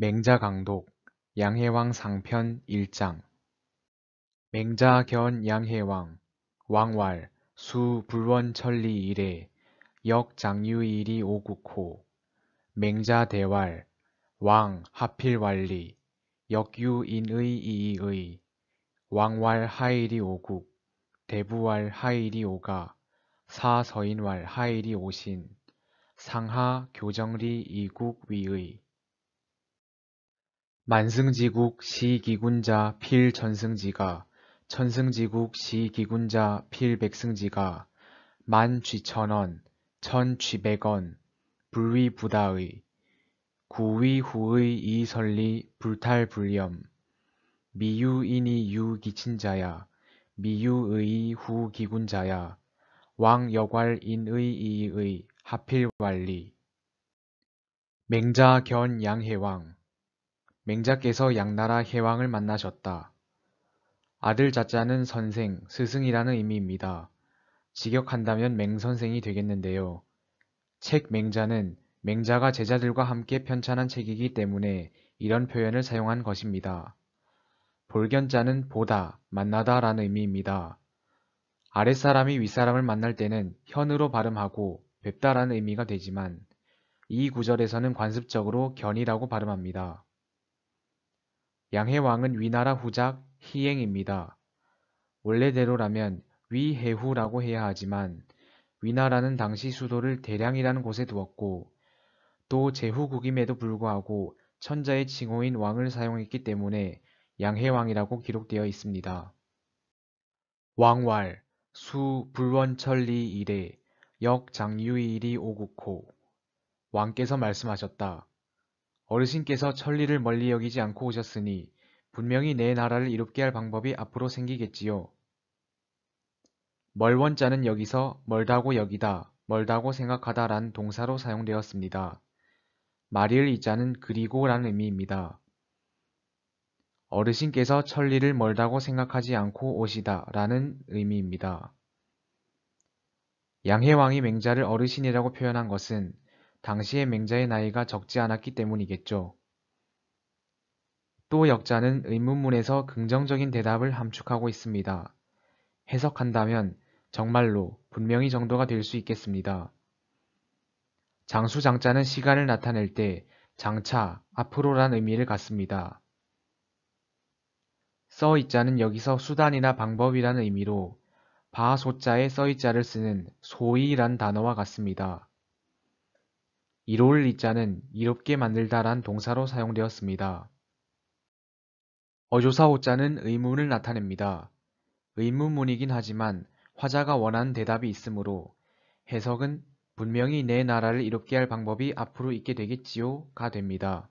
맹자강독 양해왕 상편 1장 맹자견 양해왕 왕왈 수 불원천리 이래 역장유일이 오국호 맹자대왈 왕 하필왈리 역유인의 이의의 왕왈 하일이 오국 대부왈 하일이 오가 사서인왈 하일이 오신 상하 교정리 이국 위의 만승지국 시기군자 필천승지가 천승지국 시기군자 필백승지가 만쥐천원 천쥐백원 불위부다의 구위후의 이설리 불탈불렴 미유인이 유기친자야 미유의 후기군자야 왕여괄인의 이의 하필왈리 맹자견 양해왕 맹자께서 양나라 해왕을 만나셨다. 아들 자자는 선생, 스승이라는 의미입니다. 직역한다면 맹선생이 되겠는데요. 책 맹자는 맹자가 제자들과 함께 편찬한 책이기 때문에 이런 표현을 사용한 것입니다. 볼견자는 보다, 만나다 라는 의미입니다. 아랫사람이 윗사람을 만날 때는 현으로 발음하고 뵙다라는 의미가 되지만 이 구절에서는 관습적으로 견이라고 발음합니다. 양해왕은 위나라 후작 희행입니다. 원래대로라면 위해후라고 해야 하지만 위나라는 당시 수도를 대량이라는 곳에 두었고 또 제후국임에도 불구하고 천자의 칭호인 왕을 사용했기 때문에 양해왕이라고 기록되어 있습니다. 왕왈 수 불원천리 이래 역장유일이 오국호 왕께서 말씀하셨다. 어르신께서 천리를 멀리 여기지 않고 오셨으니 분명히 내 나라를 이롭게 할 방법이 앞으로 생기겠지요. 멀원자는 여기서 멀다고 여기다, 멀다고 생각하다 란 동사로 사용되었습니다. 말일 이자는 그리고 라는 의미입니다. 어르신께서 천리를 멀다고 생각하지 않고 오시다 라는 의미입니다. 양해왕이 맹자를 어르신이라고 표현한 것은 당시의 맹자의 나이가 적지 않았기 때문이겠죠. 또 역자는 의문문에서 긍정적인 대답을 함축하고 있습니다. 해석한다면 정말로 분명히 정도가 될 수 있겠습니다. 장수장자는 시간을 나타낼 때 장차, 앞으로란 의미를 갖습니다. 써있자는 여기서 수단이나 방법이라는 의미로 바소자에 써있자를 쓰는 소이란 단어와 같습니다. 이로울 이자는 이롭게 만들다란 동사로 사용되었습니다. 어조사호자는 의문을 나타냅니다. 의문문이긴 하지만 화자가 원하는 대답이 있으므로 해석은 분명히 내 나라를 이롭게 할 방법이 앞으로 있게 되겠지요가 됩니다.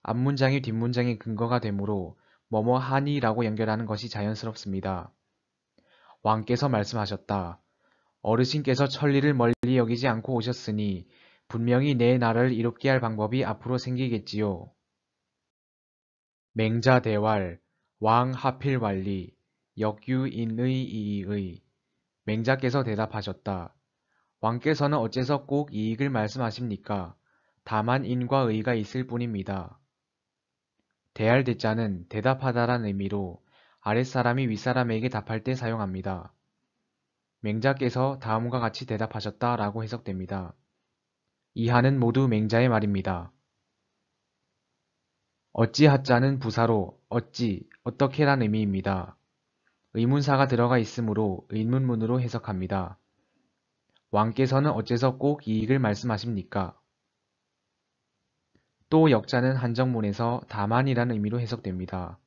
앞문장이 뒷문장의 근거가 되므로 뭐뭐 하니라고 연결하는 것이 자연스럽습니다. 왕께서 말씀하셨다. 어르신께서 천리를 멀리 여기지 않고 오셨으니 분명히 내 나라를 이롭게 할 방법이 앞으로 생기겠지요. 맹자대왈 왕 하필왈리 역유인의 이의 맹자께서 대답하셨다. 왕께서는 어째서 꼭 이익을 말씀하십니까? 다만 인과 의가 있을 뿐입니다. 대할 대자는 대답하다란 의미로 아랫사람이 윗사람에게 답할 때 사용합니다. 맹자께서 다음과 같이 대답하셨다 라고 해석됩니다. 이하는 모두 맹자의 말입니다. 어찌하자는 부사로 어찌, 어떻게란 의미입니다. 의문사가 들어가 있으므로 의문문으로 해석합니다. 왕께서는 어째서 꼭 이익을 말씀하십니까? 또 역자는 한정문에서 다만이라는 의미로 해석됩니다.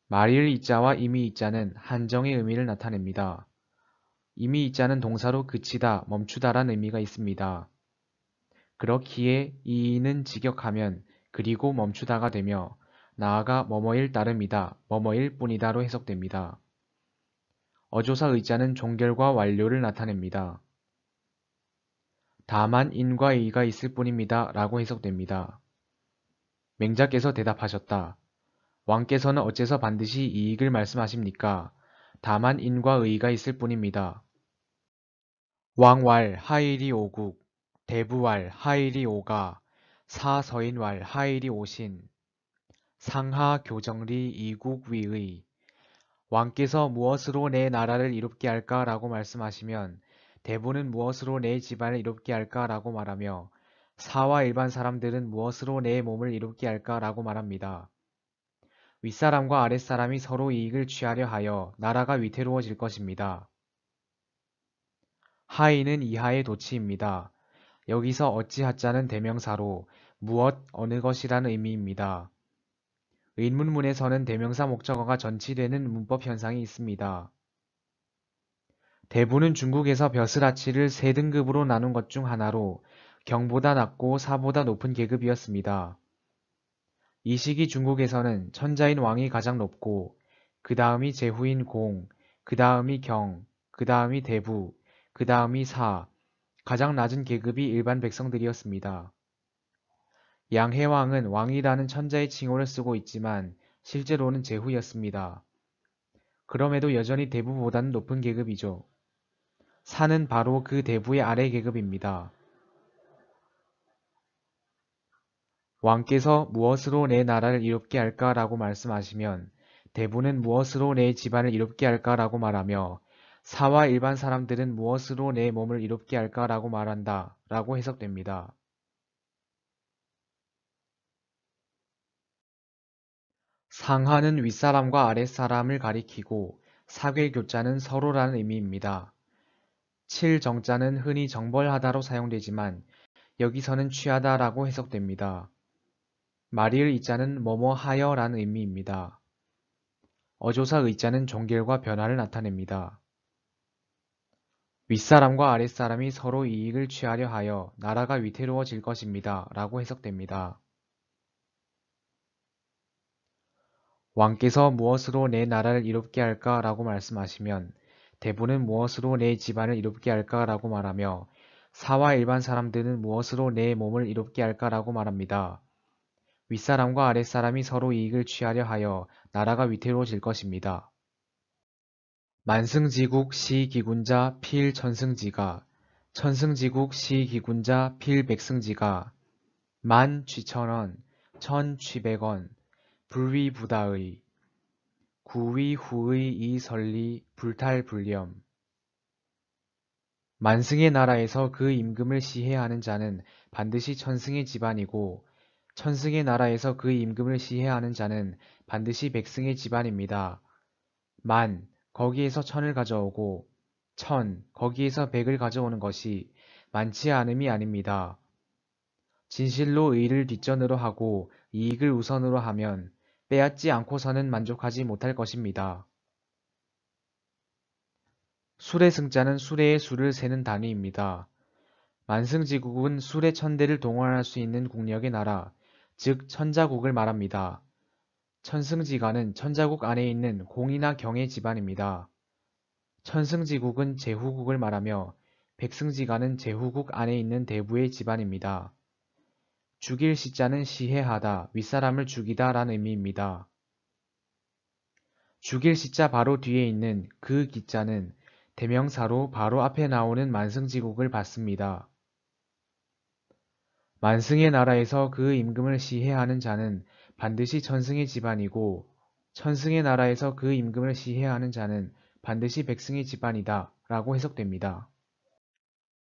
말일 이자와 이미 이자는 한정의 의미를 나타냅니다. 이미 이자는 동사로 그치다, 멈추다란 의미가 있습니다. 그렇기에 이는 직역하면 그리고 멈추다가 되며 나아가 뭐뭐일 따름이다, 뭐뭐일 뿐이다로 해석됩니다. 어조사 의자는 종결과 완료를 나타냅니다. 다만 인과 의가 있을 뿐입니다 라고 해석됩니다. 맹자께서 대답하셨다. 왕께서는 어째서 반드시 이익을 말씀하십니까? 다만 인과 의가 있을 뿐입니다. 왕왈 하일이 오국, 대부왈 하일이 오가, 사서인왈 하일이 오신 상하 교정리 이국위의 왕께서 무엇으로 내 나라를 이롭게 할까? 라고 말씀하시면 대부는 무엇으로 내 집안을 이롭게 할까? 라고 말하며 사와 일반 사람들은 무엇으로 내 몸을 이롭게 할까? 라고 말합니다. 윗사람과 아랫사람이 서로 이익을 취하려 하여 나라가 위태로워질 것입니다. 하의는 이하의 도치입니다. 여기서 어찌하자는 대명사로 무엇, 어느 것이라는 의미입니다. 의문문에서는 대명사 목적어가 전치되는 문법 현상이 있습니다. 대부는 중국에서 벼슬아치를 세 등급으로 나눈 것 중 하나로 경보다 낮고 사보다 높은 계급이었습니다. 이 시기 중국에서는 천자인 왕이 가장 높고 그 다음이 제후인 공, 그 다음이 경, 그 다음이 대부, 그 다음이 사, 가장 낮은 계급이 일반 백성들이었습니다. 양해왕은 왕이라는 천자의 칭호를 쓰고 있지만 실제로는 제후였습니다. 그럼에도 여전히 대부보다는 높은 계급이죠. 사는 바로 그 대부의 아래 계급입니다. 왕께서 무엇으로 내 나라를 이롭게 할까? 라고 말씀하시면 대부는 무엇으로 내 집안을 이롭게 할까? 라고 말하며 사와 일반 사람들은 무엇으로 내 몸을 이롭게 할까? 라고 말한다 라고 해석됩니다. 상하는 윗사람과 아랫사람을 가리키고 사괴교자는 서로라는 의미입니다. 칠정자는 흔히 정벌하다로 사용되지만 여기서는 취하다라고 해석됩니다. 말이을 이자는 뭐뭐 하여라는 의미입니다. 어조사 의자는 종결과 변화를 나타냅니다. 윗사람과 아랫사람이 서로 이익을 취하려 하여 나라가 위태로워질 것입니다. 라고 해석됩니다. 왕께서 무엇으로 내 나라를 이롭게 할까? 라고 말씀하시면 대부는 무엇으로 내 집안을 이롭게 할까? 라고 말하며 사와 일반 사람들은 무엇으로 내 몸을 이롭게 할까? 라고 말합니다. 윗사람과 아랫사람이 서로 이익을 취하려 하여 나라가 위태로워질 것입니다. 만승지국 시기군자 필천승지가 천승지국 시기군자 필백승지가 만 취천원 천 취백원 불위부다의 구위후의 이설리 불탈불렴 만승의 나라에서 그 임금을 시해하는 자는 반드시 천승의 집안이고 천승의 나라에서 그 임금을 시해하는 자는 반드시 백승의 집안입니다. 만, 거기에서 천을 가져오고 천, 거기에서 백을 가져오는 것이 많지 않음이 아닙니다. 진실로 의를 뒷전으로 하고 이익을 우선으로 하면 빼앗지 않고서는 만족하지 못할 것입니다. 수레 승자는 수레의 수를 세는 단위입니다. 만승지국은 수레 천대를 동원할 수 있는 국력의 나라, 즉 천자국을 말합니다. 천승지가는 천자국 안에 있는 공이나 경의 집안입니다. 천승지국은 제후국을 말하며 백승지가는 제후국 안에 있는 대부의 집안입니다. 죽일 시자는 시해하다, 윗사람을 죽이다 라는 의미입니다. 죽일 시자 바로 뒤에 있는 그 기자는 대명사로 바로 앞에 나오는 만승지국을 받습니다. 만승의 나라에서 그 임금을 시해하는 자는 반드시 천승의 집안이고 천승의 나라에서 그 임금을 시해하는 자는 반드시 백승의 집안이다 라고 해석됩니다.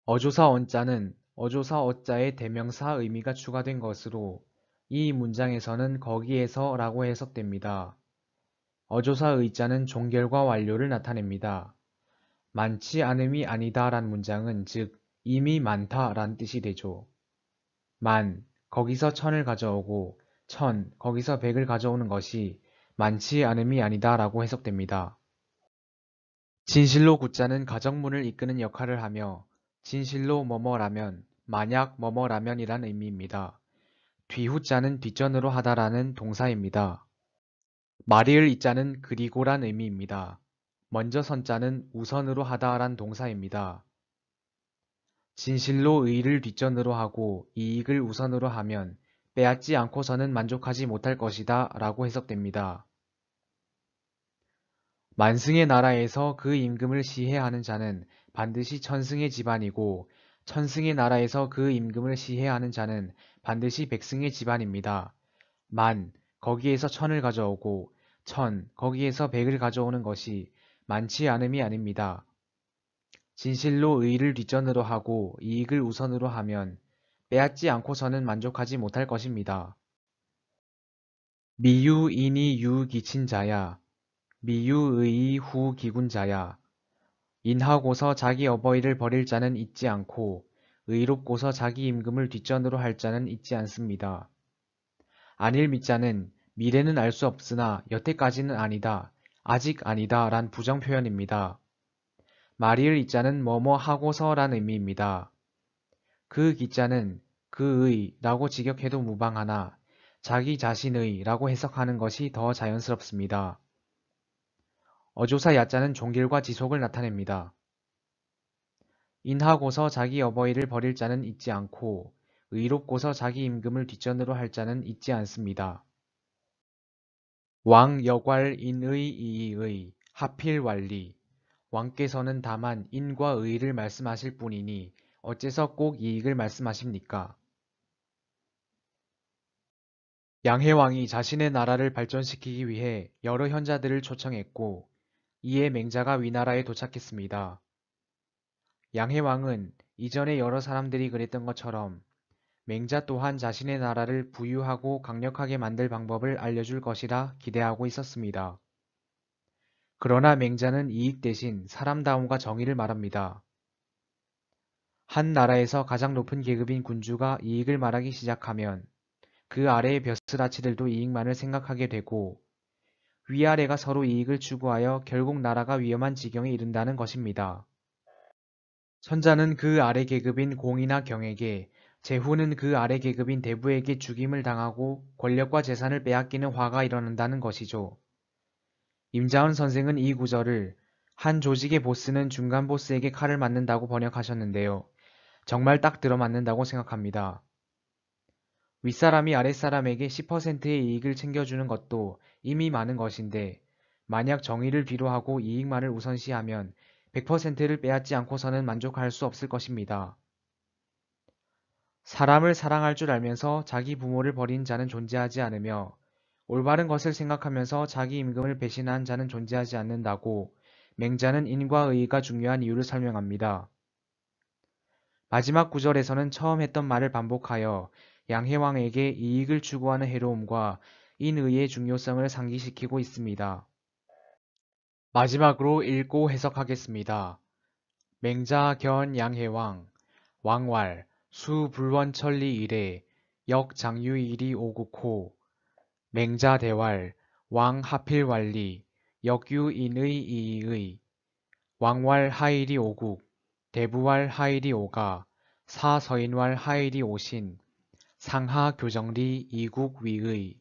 어조사 언자는 어조사 어자의 대명사 의미가 추가된 것으로 이 문장에서는 거기에서 라고 해석됩니다. 어조사 의자는 종결과 완료를 나타냅니다. 많지 않음이 아니다 란 문장은 즉 이미 많다 란 뜻이 되죠. 만, 거기서 천을 가져오고 천, 거기서 백을 가져오는 것이 많지 않음이 아니다 라고 해석됩니다. 진실로 구자는 가정문을 이끄는 역할을 하며 진실로 뭐뭐라면, 만약 뭐뭐라면이란 의미입니다. 뒤후자는 뒷전으로 하다라는 동사입니다. 말이을 이자는 그리고란 의미입니다. 먼저 선자는 우선으로 하다란 동사입니다. 진실로 의를 뒷전으로 하고 이익을 우선으로 하면 빼앗지 않고서는 만족하지 못할 것이다 라고 해석됩니다. 만승의 나라에서 그 임금을 시해하는 자는 반드시 천승의 집안이고 천승의 나라에서 그 임금을 시해하는 자는 반드시 백승의 집안입니다. 만, 거기에서 천을 가져오고 천, 거기에서 백을 가져오는 것이 많지 않음이 아닙니다. 진실로 의를 뒷전으로 하고 이익을 우선으로 하면 빼앗지 않고서는 만족하지 못할 것입니다. 미유인이 유기친자야. 미유의이 후기군자야. 인하고서 자기 어버이를 버릴 자는 있지 않고 의롭고서 자기 임금을 뒷전으로 할 자는 있지 않습니다. 안일 밑자는 미래는 알 수 없으나 여태까지는 아니다, 아직 아니다 란 부정 표현입니다. 말이을 이자는 뭐뭐 하고서란 의미입니다. 그 기자는 그의 라고 직역해도 무방하나 자기 자신의 라고 해석하는 것이 더 자연스럽습니다. 어조사 야자는 종길과 지속을 나타냅니다. 인하고서 자기 어버이를 버릴 자는 있지 않고 의롭고서 자기 임금을 뒷전으로 할 자는 있지 않습니다. 왕 여괄 인의 이의 하필 완리. 왕께서는 다만 인과 의를 말씀하실 뿐이니 어째서 꼭 이익을 말씀하십니까? 양해왕이 자신의 나라를 발전시키기 위해 여러 현자들을 초청했고 이에 맹자가 위나라에 도착했습니다. 양해왕은 이전에 여러 사람들이 그랬던 것처럼 맹자 또한 자신의 나라를 부유하고 강력하게 만들 방법을 알려줄 것이라 기대하고 있었습니다. 그러나 맹자는 이익 대신 사람다움과 정의를 말합니다. 한 나라에서 가장 높은 계급인 군주가 이익을 말하기 시작하면 그 아래의 벼슬아치들도 이익만을 생각하게 되고 위아래가 서로 이익을 추구하여 결국 나라가 위험한 지경에 이른다는 것입니다. 선자는 그 아래 계급인 공이나 경에게, 제후는 그 아래 계급인 대부에게 죽임을 당하고 권력과 재산을 빼앗기는 화가 일어난다는 것이죠. 임자원 선생은 이 구절을 한 조직의 보스는 중간 보스에게 칼을 맞는다고 번역하셨는데요. 정말 딱 들어맞는다고 생각합니다. 윗사람이 아랫사람에게 10%의 이익을 챙겨주는 것도 이미 많은 것인데 만약 정의를 뒤로하고 이익만을 우선시하면 100%를 빼앗지 않고서는 만족할 수 없을 것입니다. 사람을 사랑할 줄 알면서 자기 부모를 버린 자는 존재하지 않으며 올바른 것을 생각하면서 자기 임금을 배신한 자는 존재하지 않는다고 맹자는 인과 의가 중요한 이유를 설명합니다. 마지막 구절에서는 처음 했던 말을 반복하여 양해왕에게 이익을 추구하는 해로움과 인의의 중요성을 상기시키고 있습니다. 마지막으로 읽고 해석하겠습니다. 맹자 견 양해왕 왕왈 수 불원천리 이래 역 장유일이 오국호 맹자 대왈 왕 하필완리 역유인의 이의 왕왈 하일이 오국 대부왈 하일이 오가 사서인왈 하일이 오신 상하 교정리 이국 위의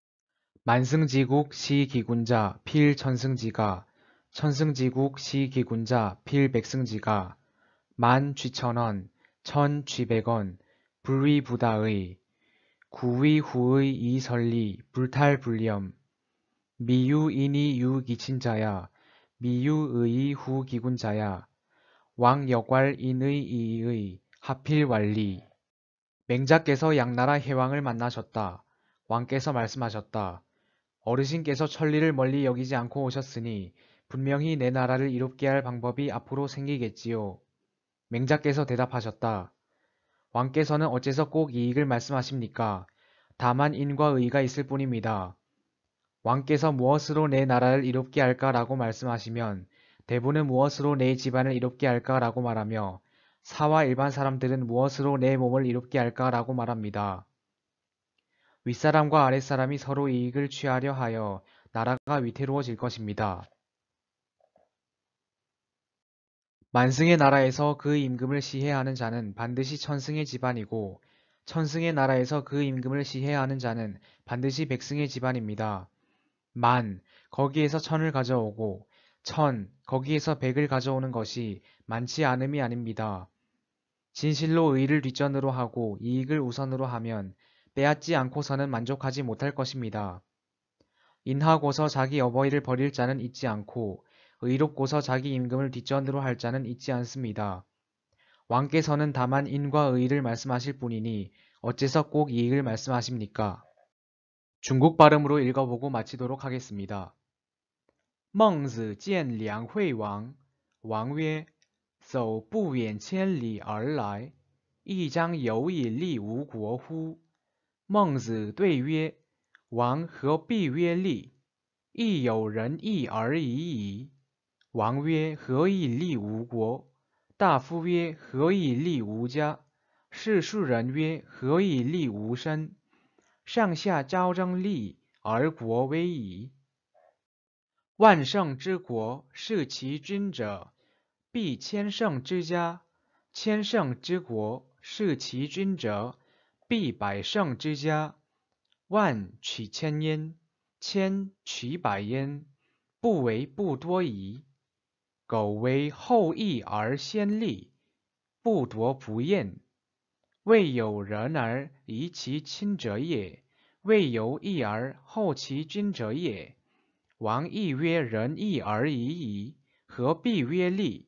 만승지국 시기군자 필천승지가 천승지국 시기군자 필백승지가 만 쥐천원 천 쥐백원 불위부다의 구위후의 이설리 불탈불렴 미유인이 유기친자야 미유의이 후기군자야 왕여괄인의 이의 하필완리 맹자께서 양나라 해왕을 만나셨다. 왕께서 말씀하셨다. 어르신께서 천리를 멀리 여기지 않고 오셨으니 분명히 내 나라를 이롭게 할 방법이 앞으로 생기겠지요. 맹자께서 대답하셨다. 왕께서는 어째서 꼭 이익을 말씀하십니까? 다만 인과 의가 있을 뿐입니다. 왕께서 무엇으로 내 나라를 이롭게 할까라고 말씀하시면 대부는 무엇으로 내 집안을 이롭게 할까라고 말하며 사와 일반 사람들은 무엇으로 내 몸을 이롭게 할까라고 말합니다. 윗사람과 아랫사람이 서로 이익을 취하려 하여 나라가 위태로워질 것입니다. 만승의 나라에서 그 임금을 시해하는 자는 반드시 천승의 집안이고 천승의 나라에서 그 임금을 시해하는 자는 반드시 백승의 집안입니다. 만, 거기에서 천을 가져오고 천, 거기에서 백을 가져오는 것이 많지 않음이 아닙니다. 진실로 의를 뒷전으로 하고 이익을 우선으로 하면 빼앗지 않고서는 만족하지 못할 것입니다. 인하고서 자기 어버이를 버릴 자는 있지 않고 의롭고서 자기 임금을 뒷전으로 할 자는 있지 않습니다. 왕께서는 다만 인과 의를 말씀하실 뿐이니 어째서 꼭 이익을 말씀하십니까? 중국 발음으로 읽어보고 마치도록 하겠습니다. 孟子见梁惠王，王曰：走不远千里而来，亦将有以利吾国乎？孟子对曰：王何必曰利？亦有仁义而已矣。王曰：何以利吾国？大夫曰：何以利吾家？士庶人曰：何以利吾身？上下交争利而国危矣。万乘之国，是其君者，必千乘之家；千乘之国，是其君者，必百乘之家。万取千焉，千取百焉，不为不多矣。苟为后义而先利，不夺不厌。未有仁而遗其亲者也，未有义而后其君者也。王亦曰仁义而已矣，何必曰利？